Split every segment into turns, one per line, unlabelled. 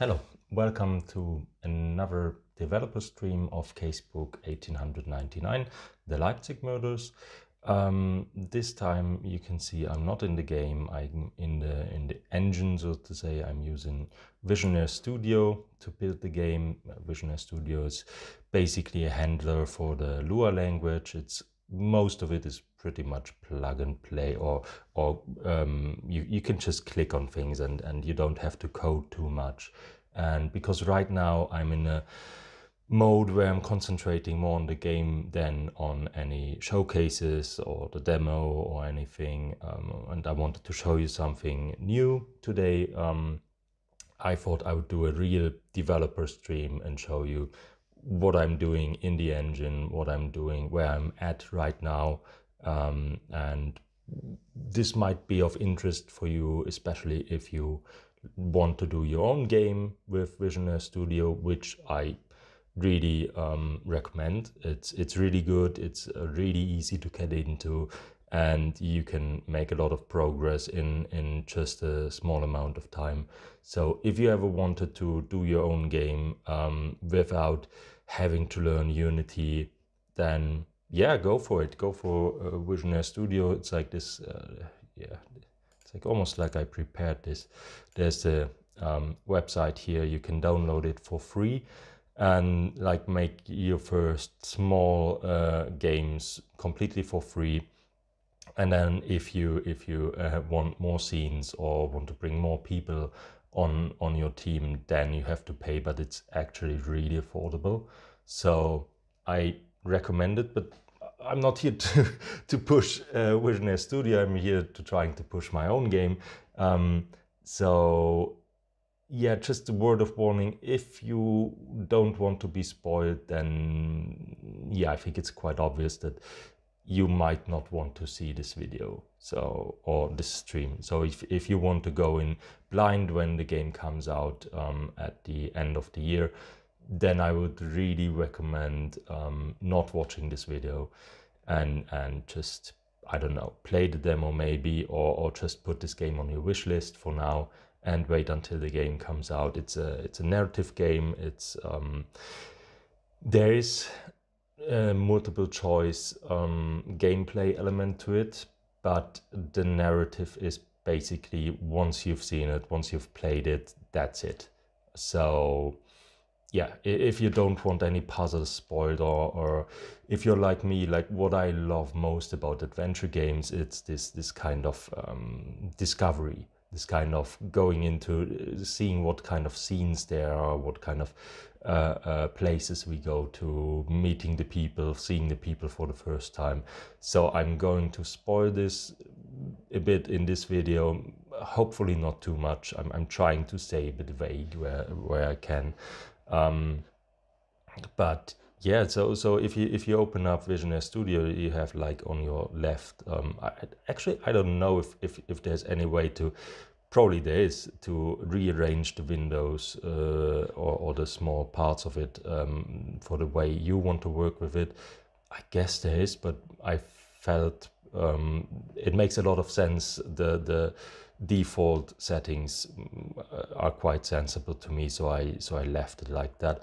Hello, welcome to another developer stream of Casebook 1899, The Leipzig Murders. This time you can see I'm not in the game, I'm in the engine, so to say. I'm using Visionaire Studio to build the game. Visionaire Studio is basically a handler for the Lua language. Most of it is pretty much plug and play, or you can just click on things and you don't have to code too much. And because right now I'm in a mode where I'm concentrating more on the game than on any showcases or the demo or anything, and I wanted to show you something new today, I thought I would do a real developer stream and show you what I'm doing in the engine, what I'm doing, where I'm at right now. And this might be of interest for you, especially if you want to do your own game with Visionaire Studio, which I really recommend. It's really good. It's really easy to get into, and you can make a lot of progress in just a small amount of time. So if you ever wanted to do your own game without having to learn Unity, then yeah, go for it. Go for Visionaire Studio. It's like this, yeah, it's like almost like I prepared this. There's the website here. You can download it for free and like make your first small games completely for free. And then if you want more scenes or want to bring more people on your team, then you have to pay, but it's actually really affordable. So I recommend it, but I'm not here to to push Visionaire Studio. I'm here to trying to push my own game. So yeah, just a word of warning, if you don't want to be spoiled, then yeah, I think it's quite obvious that you might not want to see this video, so, or this stream. So if you want to go in blind when the game comes out at the end of the year, then I would really recommend not watching this video and just, I don't know, play the demo maybe, or just put this game on your wish list for now and wait until the game comes out. It's a narrative game. There is a multiple choice gameplay element to it, but the narrative is basically, once you've seen it, once you've played it, that's it. So yeah, if you don't want any puzzles spoiled, or if you're like me, like what I love most about adventure games, it's this kind of discovery, this kind of going into seeing what kind of scenes there are, what kind of places we go to, meeting the people, seeing the people for the first time. So I'm going to spoil this a bit in this video, hopefully not too much. I'm trying to stay a bit vague where I can. But yeah, so if you open up Visionaire Studio, you have like on your left, I don't know if there's any way to, probably there is, to rearrange the windows or the small parts of it for the way you want to work with it. I guess there is, but I felt it makes a lot of sense. The default settings are quite sensible to me, so I left it like that.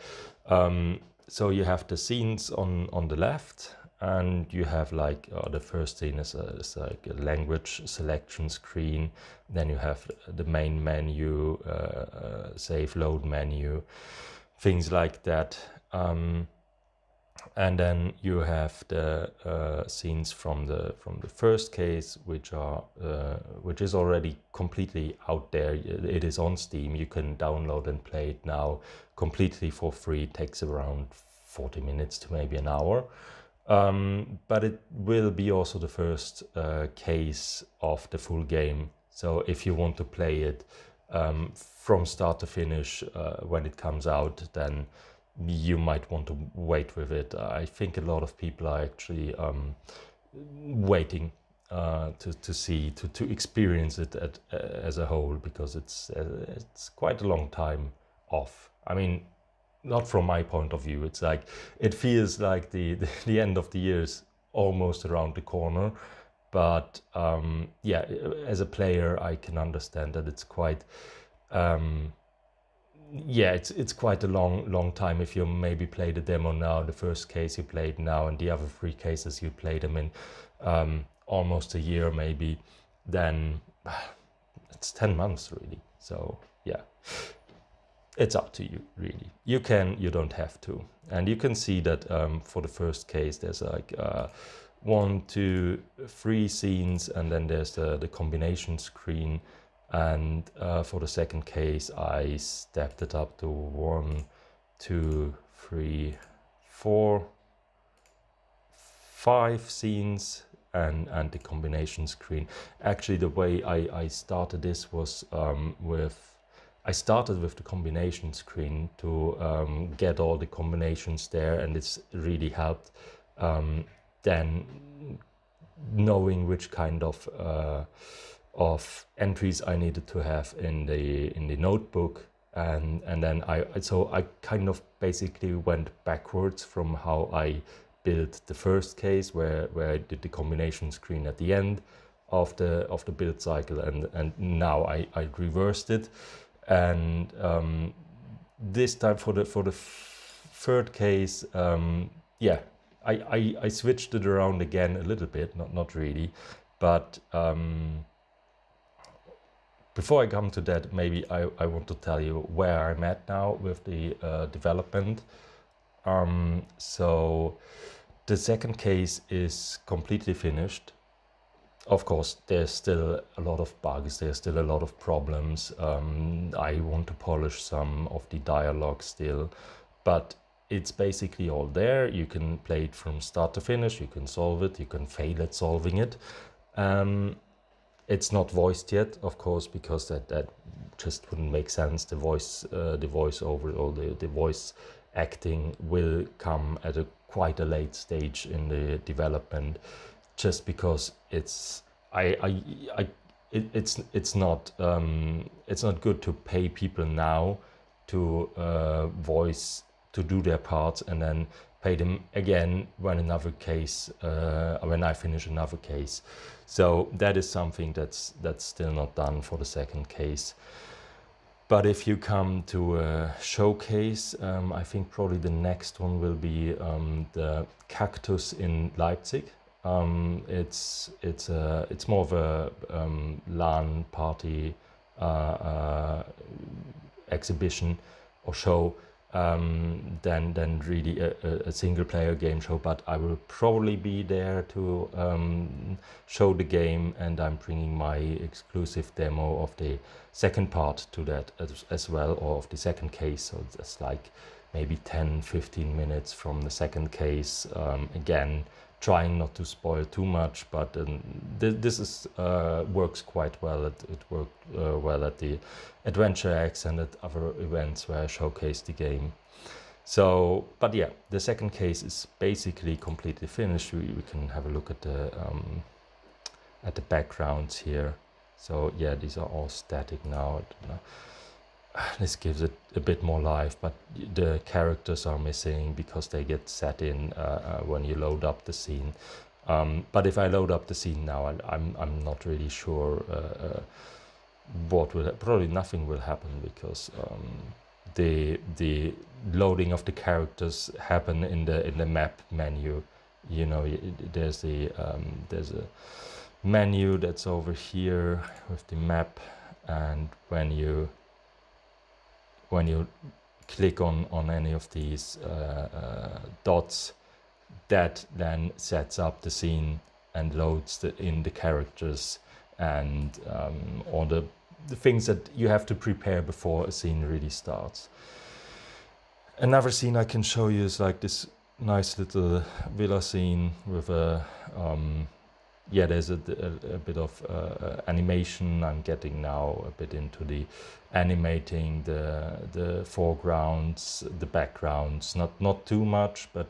So you have the scenes on the left, and you have like the first scene is like a language selection screen. Then you have the main menu, save load menu, things like that. And then you have the scenes from the first case, which is already completely out there. It is on Steam. You can download and play it now completely for free. It takes around 40 minutes to maybe an hour. But it will be also the first case of the full game. So if you want to play it from start to finish when it comes out, then you might want to wait with it. I think a lot of people are actually waiting to see, to experience it as a whole, because it's quite a long time off. I mean, not from my point of view. It's like, it feels like the end of the year is almost around the corner. But yeah, as a player, I can understand that it's quite yeah, it's quite a long time. If you maybe play the demo now, the first case you played now, and the other three cases you played them in almost a year maybe, then it's 10 months really. So yeah, it's up to you really. You don't have to. And you can see that for the first case there's like 1, 2, 3 scenes, and then there's the combination screen. And for the second case I stepped it up to 1, 2, 3, 4, 5 scenes, and the combination screen. Actually, the way I started this was I started with the combination screen to get all the combinations there, and it's really helped then knowing which kind of entries I needed to have in the notebook. And then I kind of basically went backwards from how I built the first case, where I did the combination screen at the end of the build cycle, and now I reversed it. And this time for the third case, yeah, I switched it around again a little bit, not really, but before I come to that, maybe I want to tell you where I'm at now with the development. So the second case is completely finished. Of course, there's still a lot of bugs, there's still a lot of problems. I want to polish some of the dialogue still, but it's basically all there. You can play it from start to finish, you can solve it, you can fail at solving it. It's not voiced yet, of course, because that just wouldn't make sense. The voiceover or the voice acting will come at quite a late stage in the development, just because it's not good to pay people now to voice, to do their parts, and then pay them again when when I finish another case. So that is something that's still not done for the second case. But if you come to a showcase, I think probably the next one will be the Cactus in Leipzig. It's more of a LAN party exhibition or show than really a single player game show. But I will probably be there to show the game, and I'm bringing my exclusive demo of the second part to that as well, or of the second case. So it's like maybe 10-15 minutes from the second case. Again, trying not to spoil too much, but this is works quite well. It worked well at the Adventure X and at other events where I showcased the game. So, but yeah, the second case is basically completely finished. We can have a look at the backgrounds here. So yeah, these are all static now. This gives it a bit more life, but the characters are missing because they get set in when you load up the scene. But if I load up the scene now, I'm not really sure what will probably nothing will happen, because the loading of the characters happen in the map menu. You know, there's a menu that's over here with the map, and when you click on any of these dots, that then sets up the scene and loads in the characters and all the things that you have to prepare before a scene really starts. Another scene I can show you is like this nice little villa scene with a there's a bit of animation. I'm getting now a bit into the animating the foregrounds, the backgrounds, not too much, but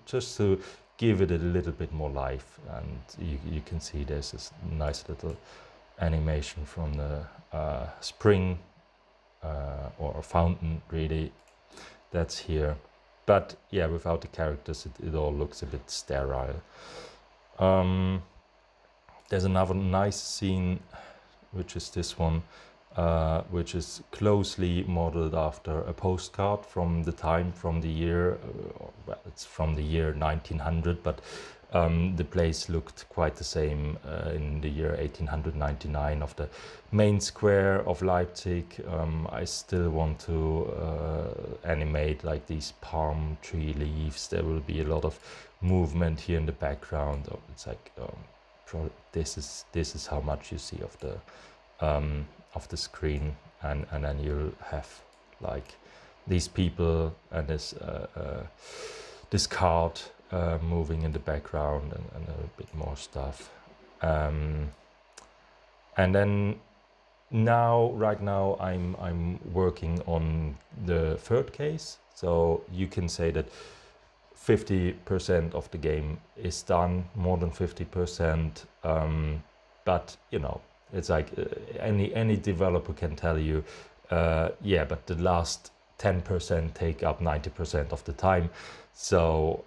just to give it a little bit more life. And you can see there's this nice little animation from the spring or a fountain, really, that's here. But yeah, without the characters, it all looks a bit sterile. There's another nice scene, which is this one. which is closely modeled after a postcard from the time, from the year, well, it's from the year 1900, but the place looked quite the same in the year 1899 of the main square of Leipzig. I still want to animate like these palm tree leaves. There will be a lot of movement here in the background. Oh, it's like this is how much you see of the screen, and then you'll have like these people and this cart moving in the background, and a bit more stuff. And then right now I'm working on the third case, so you can say that 50% of the game is done, more than 50%. But you know, it's like any developer can tell you, yeah, but the last 10% take up 90% of the time. So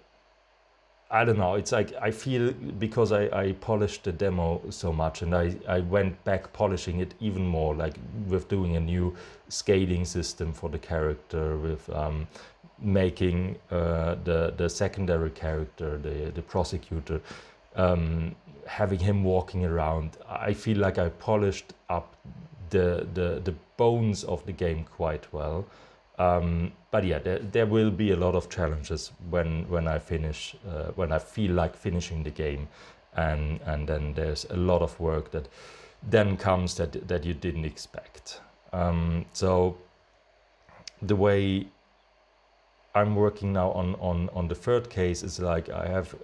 I don't know, it's like I feel, because I polished the demo so much, and I went back polishing it even more, like with doing a new scaling system for the character, with making the secondary character, the prosecutor, having him walking around. I feel like I polished up the bones of the game quite well. But yeah, there will be a lot of challenges when I finish, when I feel like finishing the game, and then there's a lot of work that then comes that you didn't expect. So the way I'm working now on the third case is like I have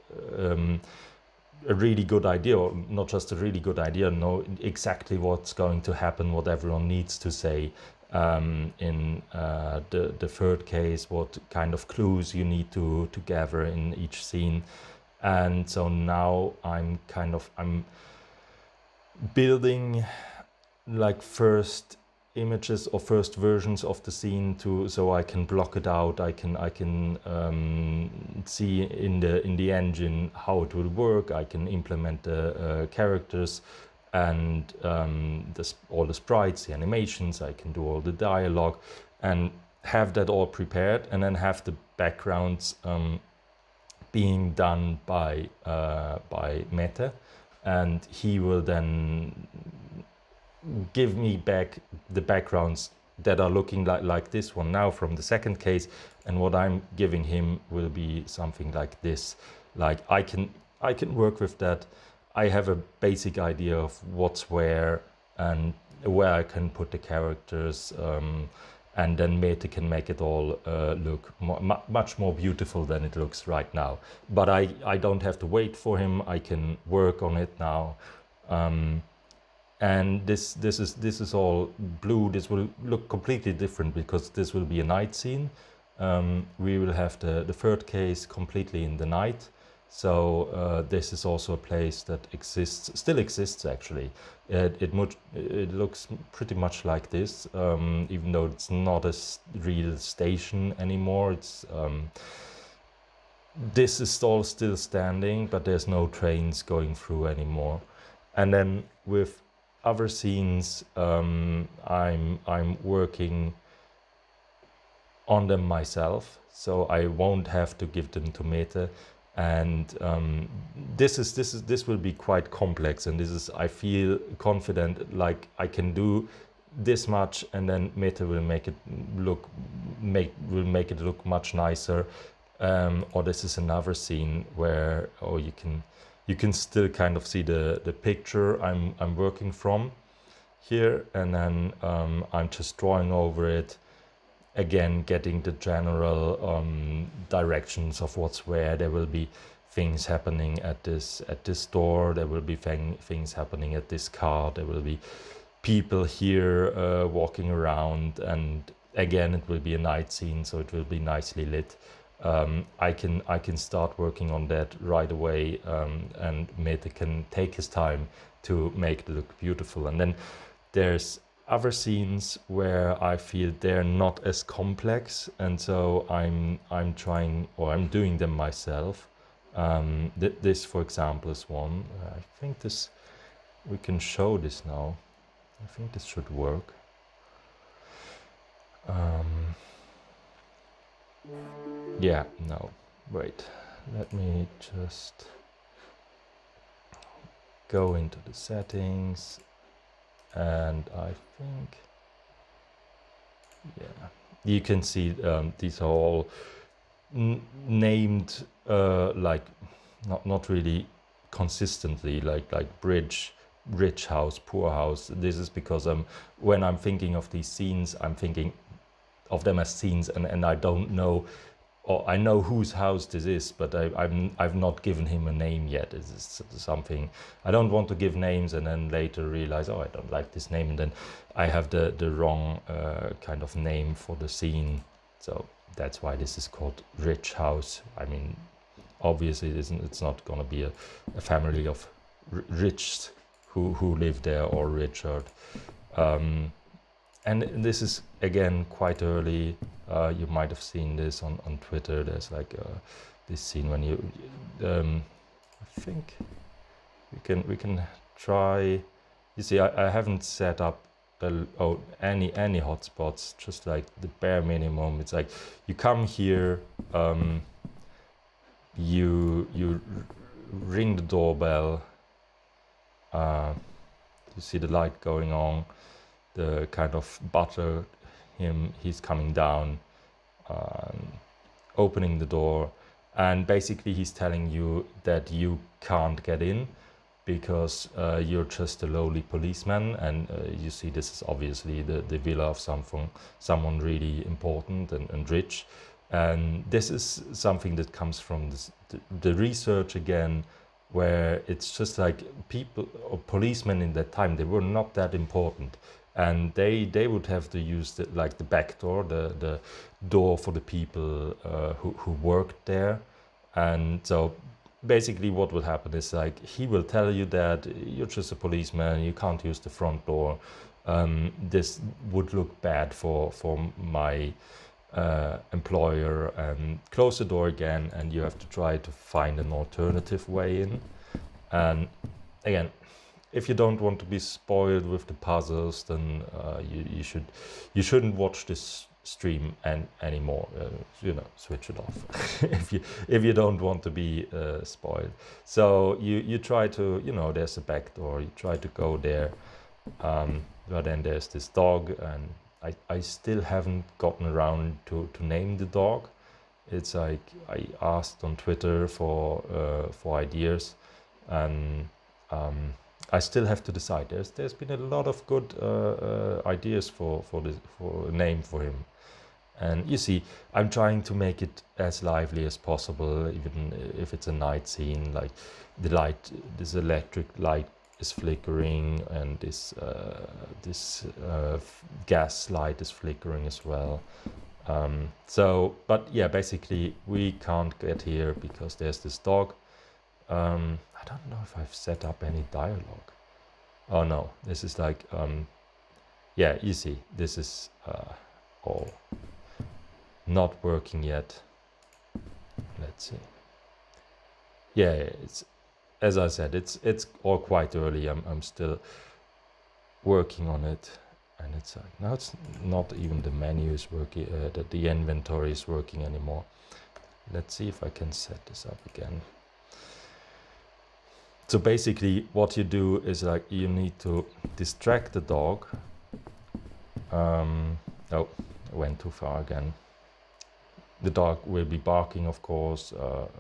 a really good idea, or not just a really good idea, know exactly what's going to happen, what everyone needs to say in the third case, what kind of clues you need to gather in each scene. And so now I'm building like first images or first versions of the scene so I can block it out. I can see in the engine how it will work. I can implement the characters and all the sprites, the animations. I can do all the dialogue and have that all prepared, and then have the backgrounds being done by Mete, and he will then give me back the backgrounds that are looking like this one now from the second case, and what I'm giving him will be something like this. Like I can work with that. I have a basic idea of what's where and where I can put the characters, and then Mete can make it all look much more beautiful than it looks right now. But I don't have to wait for him. I can work on it now. And this is all blue. This will look completely different because this will be a night scene. We will have the third case completely in the night. So this is also a place that still exists actually. It looks pretty much like this, even though it's not a real station anymore. This is all still standing, but there's no trains going through anymore. And then with other scenes, I'm working on them myself, so I won't have to give them to Mete. And this will be quite complex, and I feel confident like I can do this much, and then Mete will make it look much nicer. Or this is another scene where you can still kind of see the picture I'm working from here, and then I'm just drawing over it again, getting the general directions of what's where. There will be things happening at this door. There will be things happening at this car. There will be people here walking around, and again it will be a night scene, so it will be nicely lit. I can start working on that right away, and Mete can take his time to make it look beautiful. And then there's other scenes where I feel they're not as complex, and so I'm trying, or I'm doing them myself. This, for example, is one. I think we can show this now. I think this should work. Um, yeah, no, wait, let me just go into the settings, and I think, yeah, you can see these are all named like not really consistently, like bridge, rich house, poor house. This is because when I'm thinking of these scenes, I'm thinking of them as scenes, and I don't know, or I know whose house this is, but I've not given him a name yet. It's something I don't want to give names and then later realize, oh, I don't like this name, and then I have the wrong kind of name for the scene. So that's why this is called Rich House. I mean, obviously it's not going to be a family of rich who live there, or Richard. And this is again quite early. You might have seen this on Twitter. There's like this scene when you I think we can try. You see, I haven't set up any hotspots, just like the bare minimum. It's like you come here, you ring the doorbell, you see the light going on, the kind of butler, he's coming down, opening the door, and basically he's telling you that you can't get in because you're just a lowly policeman, and you see this is obviously the villa of someone really important and rich. And this is something that comes from the research again, where it's just like people or policemen in that time, they were not that important, and they would have to use the back door, the door for the people who worked there. And so basically what will happen is, like, he will tell you that you're just a policeman, you can't use the front door. This would look bad for my employer, and close the door again, and you have to try to find an alternative way in. And again, if you don't want to be spoiled with the puzzles, then you shouldn't watch this stream anymore. Switch it off if you don't want to be spoiled. So you try to, there's a back door, you try to go there, but then there's this dog, and I still haven't gotten around to name the dog. It's like I asked on Twitter for ideas, and I still have to decide. There's been a lot of good ideas for a name for him, and you see, I'm trying to make it as lively as possible, even if it's a night scene. Like this electric light is flickering, and this gas light is flickering as well. But yeah, basically we can't get here because there's this dog. I don't know if I've set up any dialogue. Oh no, this is like, yeah, you see, this is all not working yet. Let's see. Yeah, it's, as I said, it's all quite early. I'm still working on it, and it's like, now it's not even the menu is working, the inventory is working anymore. Let's see if I can set this up again. So basically what you do is, like, you need to distract the dog. Oh, I went too far again. The dog will be barking, of course. Don't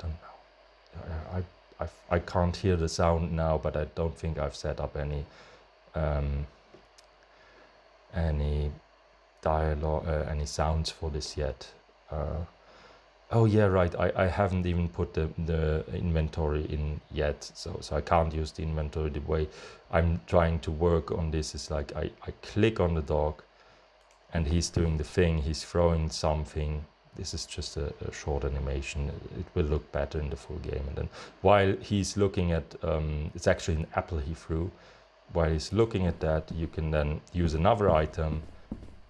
know. I can't hear the sound now, but I don't think I've set up any dialogue, any sounds for this yet. Oh yeah, right. I haven't even put the inventory in yet, so I can't use the inventory. The way I'm trying to work on this is, like, I click on the dog, and he's doing the thing. He's throwing something. This is just a short animation. It will look better in the full game. And then while he's looking at, it's actually an apple he threw. While he's looking at that, you can then use another item,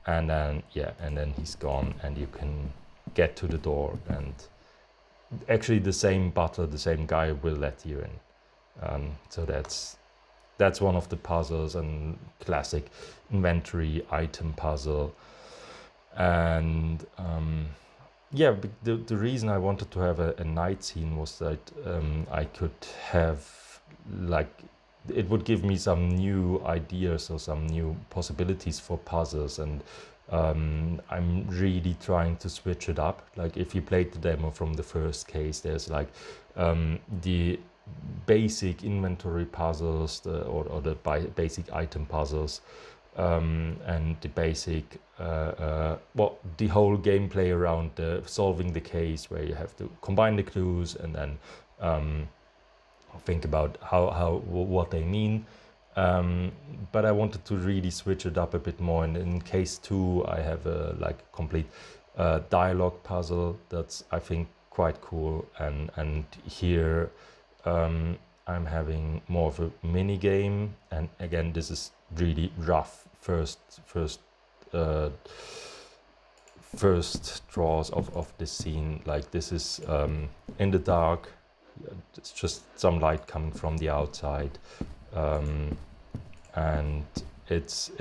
and then he's gone, and you can get to the door, and actually the same butler, the same guy, will let you in. So that's one of the puzzles, and classic inventory item puzzle. And yeah, the reason I wanted to have a night scene was that I could have, like, it would give me some new ideas or some new possibilities for puzzles. And I'm really trying to switch it up. Like, if you played the demo from the first case, there's like the basic inventory puzzles, or the basic item puzzles, and the basic, well, the whole gameplay around solving the case, where you have to combine the clues and then think about what they mean. But I wanted to really switch it up a bit more. And in case 2, I have a like complete dialogue puzzle that's, I think, quite cool. And here I'm having more of a mini game. And again, this is really rough first draws of this scene. Like, this is in the dark. It's just some light coming from the outside, and it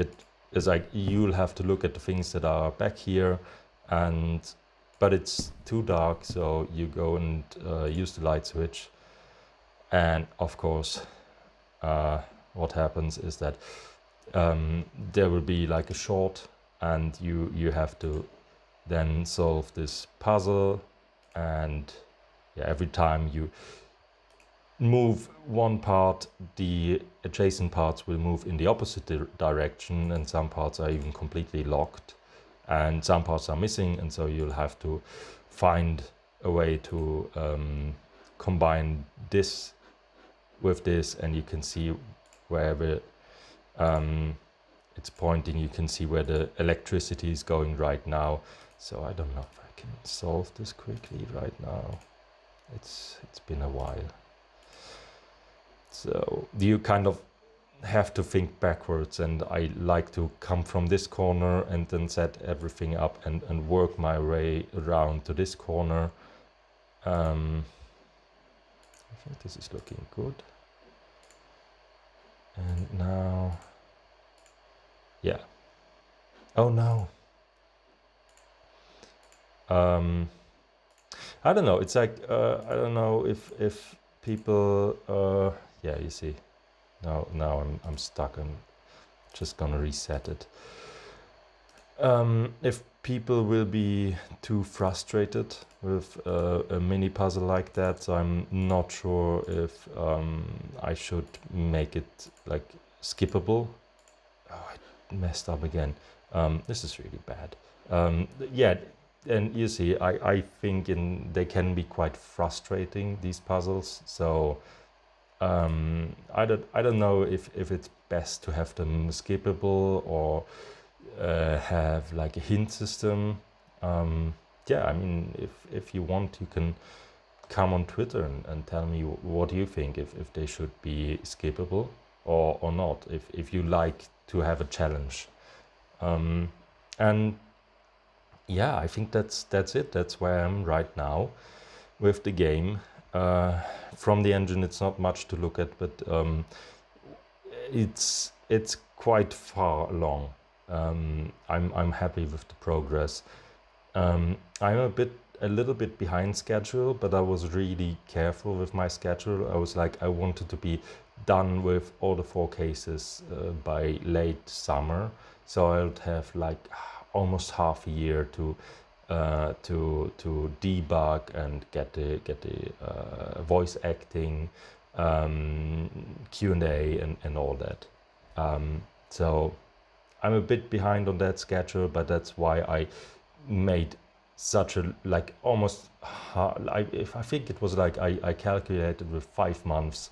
is like you'll have to look at the things that are back here, but it's too dark, so you go and use the light switch, and of course what happens is that there will be like a short, and you have to then solve this puzzle. And yeah, every time you move one part, the adjacent parts will move in the opposite direction, and some parts are even completely locked, and some parts are missing, and so you'll have to find a way to combine this with this. And you can see wherever it's pointing, you can see where the electricity is going right now. So I don't know if I can solve this quickly right now. It's been a while. So you kind of have to think backwards, and I like to come from this corner and then set everything up and work my way around to this corner. I think this is looking good. And now, yeah. Oh no. I don't know. It's like I don't know if people. Yeah, you see. Now I'm stuck. I'm just gonna reset it. If people will be too frustrated with a mini puzzle like that, so I'm not sure if I should make it like skippable. Oh, I messed up again. This is really bad. Yeah, and you see, I think they can be quite frustrating, these puzzles. So I don't know if it's best to have them skippable, or have like a hint system. Yeah, I mean, if you want, you can come on Twitter and tell me what you think, if they should be skippable or not, if you like to have a challenge. And yeah, I think that's it. That's where I am right now with the game. From the engine, it's not much to look at, but it's quite far along. I'm happy with the progress. I'm a little bit behind schedule, but I was really careful with my schedule. I was like, I wanted to be done with all the 4 cases by late summer, so I would have like almost half a year to debug and get the voice acting, Q&A and all that. So I'm a bit behind on that schedule, but that's why I made such a like almost I think it was like I calculated with 5 months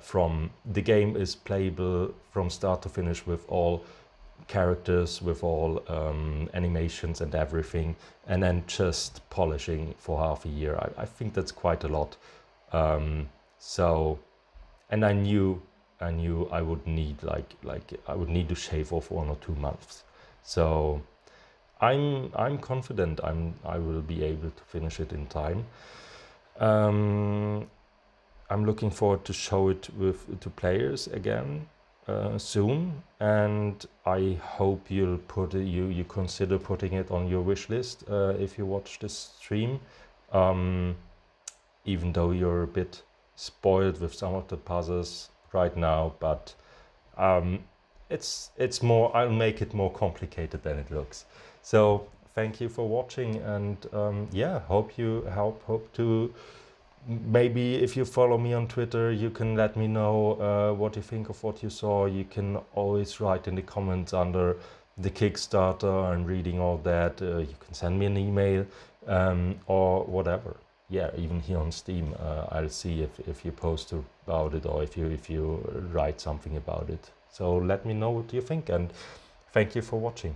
from the game is playable from start to finish, with all characters, with all animations and everything, and then just polishing for half a year. I think that's quite a lot. So, and I knew I would need like I would need to shave off 1 or 2 months. So I'm confident I will be able to finish it in time. I'm looking forward to show it to players again. soon, and I hope you'll you consider putting it on your wish list if you watch this stream. Even though you're a bit spoiled with some of the puzzles right now, but it's more, I'll make it more complicated than it looks. So thank you for watching, and yeah, hope to, maybe if you follow me on Twitter, you can let me know what you think of what you saw. You can always write in the comments under the Kickstarter and reading all that. You can send me an email or whatever. Yeah, even here on Steam, I'll see if you post about it or if you write something about it. So let me know what you think, and thank you for watching.